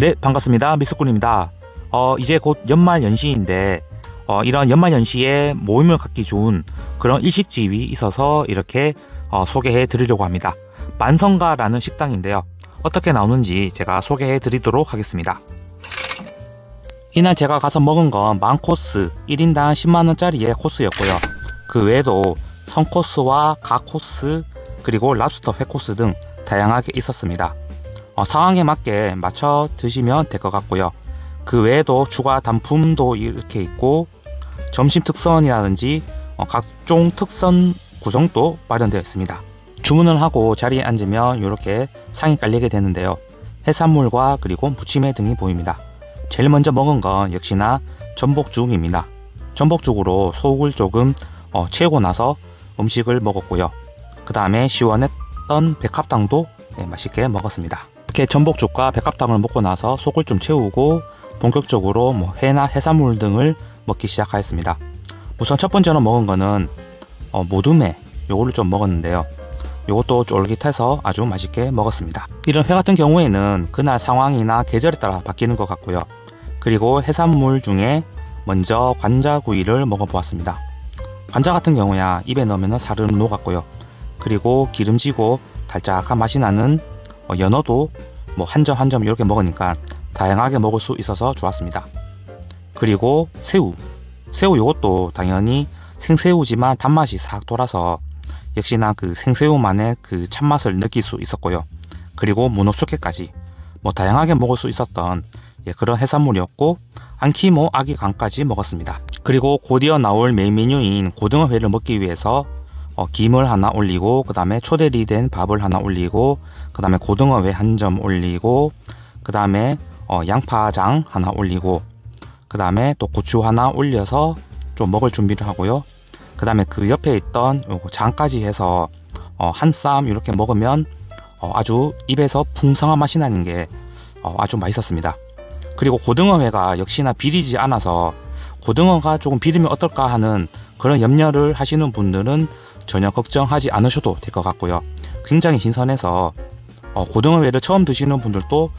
네, 반갑습니다. 미스꾼입니다. 이제 곧 연말연시인데, 이런 연말연시에 모임을 갖기 좋은 그런 일식집이 있어서 이렇게 소개해 드리려고 합니다. 만성가라는 식당인데요. 어떻게 나오는지 제가 소개해 드리도록 하겠습니다. 이날 제가 가서 먹은 건 만코스 1인당 10만원짜리의 코스였고요. 그 외에도 선코스와 가코스, 그리고 랍스터 회코스 등 다양하게 있었습니다. 상황에 맞게 맞춰 드시면 될 것 같고요. 그 외에도 추가 단품도 이렇게 있고 점심 특선이라든지 각종 특선 구성도 마련되어 있습니다. 주문을 하고 자리에 앉으면 이렇게 상이 깔리게 되는데요. 해산물과 그리고 무침회 등이 보입니다. 제일 먼저 먹은 건 역시나 전복죽입니다. 전복죽으로 속을 조금 채우고 나서 음식을 먹었고요. 그 다음에 시원했던 백합탕도 맛있게 먹었습니다. 이렇게 전복죽과 백합탕을 먹고 나서 속을 좀 채우고 본격적으로 회나 해산물 등을 먹기 시작하였습니다. 우선 첫 번째로 먹은 거는 모둠회, 요거를 좀 먹었는데요. 요것도 쫄깃해서 아주 맛있게 먹었습니다. 이런 회 같은 경우에는 그날 상황이나 계절에 따라 바뀌는 것 같고요. 그리고 해산물 중에 먼저 관자구이를 먹어보았습니다. 관자 같은 경우야 입에 넣으면 사르르 녹았고요. 그리고 기름지고 달짝한 맛이 나는 연어도 한 점 한 점 이렇게 먹으니까 다양하게 먹을 수 있어서 좋았습니다. 그리고 새우 요것도 당연히 생새우지만 단맛이 싹 돌아서 역시나 그 생새우만의 그 참맛을 느낄 수 있었고요. 그리고 문어 숙회까지 다양하게 먹을 수 있었던 그런 해산물이었고 안키모 아기간까지 먹었습니다. 그리고 곧이어 나올 메인 메뉴인 고등어회를 먹기 위해서 김을 하나 올리고 그 다음에 초대리 된 밥을 하나 올리고 그 다음에 고등어회 한 점 올리고 그 다음에 양파장 하나 올리고 그 다음에 또 고추 하나 올려서 좀 먹을 준비를 하고요. 그 다음에 그 옆에 있던 요거 장까지 해서 한 쌈 이렇게 먹으면 아주 입에서 풍성한 맛이 나는 게 아주 맛있었습니다. 그리고 고등어회가 역시나 비리지 않아서 고등어가 조금 비리면 어떨까 하는 그런 염려를 하시는 분들은 전혀 걱정하지 않으셔도 될 것 같고요. 굉장히 신선해서 고등어회를 처음 드시는 분들도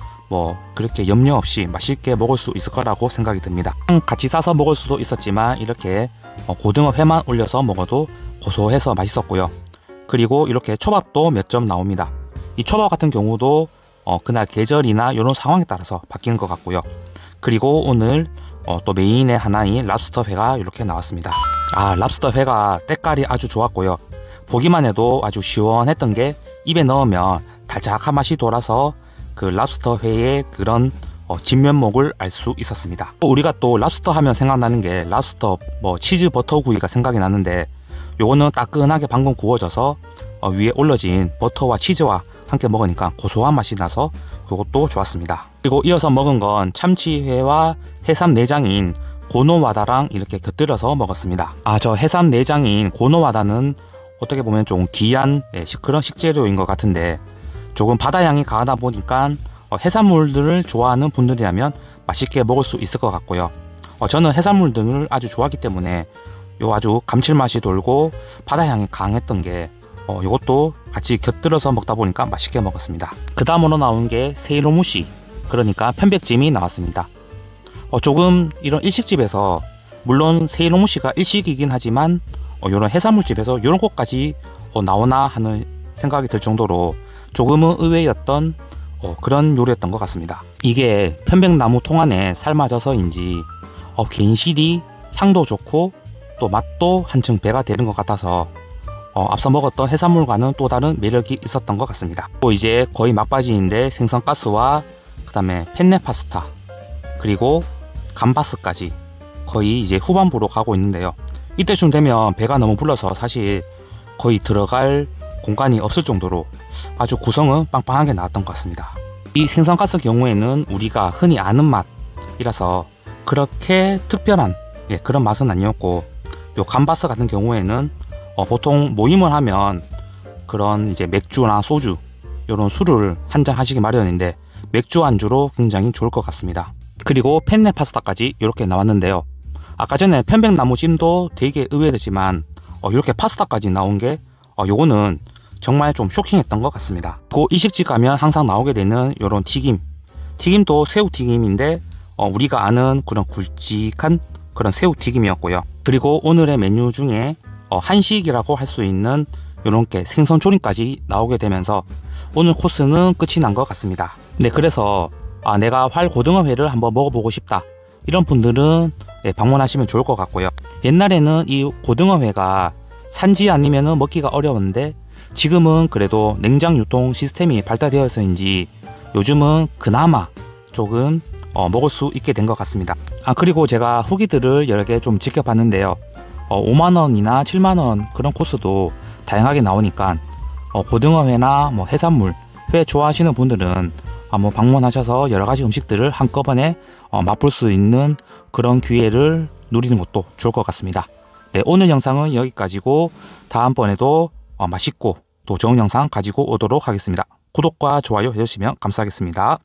그렇게 염려 없이 맛있게 먹을 수 있을 거라고 생각이 듭니다. 같이 싸서 먹을 수도 있었지만 이렇게 고등어회만 올려서 먹어도 고소해서 맛있었고요. 그리고 이렇게 초밥도 몇 점 나옵니다. 이 초밥 같은 경우도 그날 계절이나 이런 상황에 따라서 바뀌는 것 같고요. 그리고 오늘 또 메인의 하나인 랍스터회가 이렇게 나왔습니다. 랍스터회가 때깔이 아주 좋았고요. 보기만 해도 아주 시원했던 게 입에 넣으면 달짝한 맛이 돌아서 그 랍스터회의 그런 진면목을 알 수 있었습니다. 우리가 또 랍스터 하면 생각나는 게 랍스터 치즈 버터 구이가 생각이 나는데 요거는 따끈하게 방금 구워져서 위에 올려진 버터와 치즈와 함께 먹으니까 고소한 맛이 나서 그것도 좋았습니다. 그리고 이어서 먹은 건 참치회와 해삼 내장인 고노와다랑 이렇게 곁들여서 먹었습니다. 저 해삼 내장인 고노와다는 어떻게 보면 좀 귀한 그런 식재료인 것 같은데 조금 바다향이 강하다 보니까 해산물들을 좋아하는 분들이라면 맛있게 먹을 수 있을 것 같고요. 저는 해산물 등을 아주 좋아하기 때문에 아주 감칠맛이 돌고 바다향이 강했던 게 이것도 같이 곁들여서 먹다 보니까 맛있게 먹었습니다. 그 다음으로 나온 게 세이로무시, 그러니까 편백찜이 나왔습니다. 조금 이런 일식집에서 물론 세이로무시가 일식이긴 하지만 이런 해산물집에서 이런 것까지 나오나 하는 생각이 들 정도로 조금은 의외였던 그런 요리였던 것 같습니다. 이게 편백나무 통 안에 삶아져서인지 괜시리 향도 좋고 또 맛도 한층 배가 되는 것 같아서 앞서 먹었던 해산물과는 또 다른 매력이 있었던 것 같습니다. 또 이제 거의 막바지인데 생선가스와 그 다음에 펜네 파스타 그리고 감바스까지 거의 이제 후반부로 가고 있는데요. 이때쯤 되면 배가 너무 불러서 사실 거의 들어갈 공간이 없을 정도로 아주 구성은 빵빵하게 나왔던 것 같습니다. 이 생선가스 경우에는 우리가 흔히 아는 맛이라서 그렇게 특별한 그런 맛은 아니었고, 요 감바스 같은 경우에는 보통 모임을 하면 그런 이제 맥주나 소주 이런 술을 한잔 하시기 마련인데 맥주 안주로 굉장히 좋을 것 같습니다. 그리고 펜네 파스타까지 이렇게 나왔는데요. 아까 전에 편백나무찜도 되게 의외였지만 이렇게 파스타까지 나온 게 요거는 정말 좀 쇼킹했던 것 같습니다. 그 일식집 가면 항상 나오게 되는 이런 튀김, 튀김도 새우튀김인데 우리가 아는 그런 굵직한 그런 새우튀김이었고요. 그리고 오늘의 메뉴 중에 한식이라고 할 수 있는 이렇게 생선 조림까지 나오게 되면서 오늘 코스는 끝이 난 것 같습니다. 네, 그래서 내가 활고등어회를 한번 먹어보고 싶다 이런 분들은 방문하시면 좋을 것 같고요. 옛날에는 이 고등어회가 산지 아니면 먹기가 어려웠는데 지금은 그래도 냉장 유통 시스템이 발달되어서인지 요즘은 그나마 조금 먹을 수 있게 된 것 같습니다. 그리고 제가 후기들을 여러 개 좀 지켜봤는데요. 5만원이나 7만원 그런 코스도 다양하게 나오니까 고등어회나 뭐 해산물, 회 좋아하시는 분들은 한번 방문하셔서 여러가지 음식들을 한꺼번에 맛볼 수 있는 그런 기회를 누리는 것도 좋을 것 같습니다. 네, 오늘 영상은 여기까지고 다음번에도 맛있고 또 좋은 영상 가지고 오도록 하겠습니다. 구독과 좋아요 해주시면 감사하겠습니다.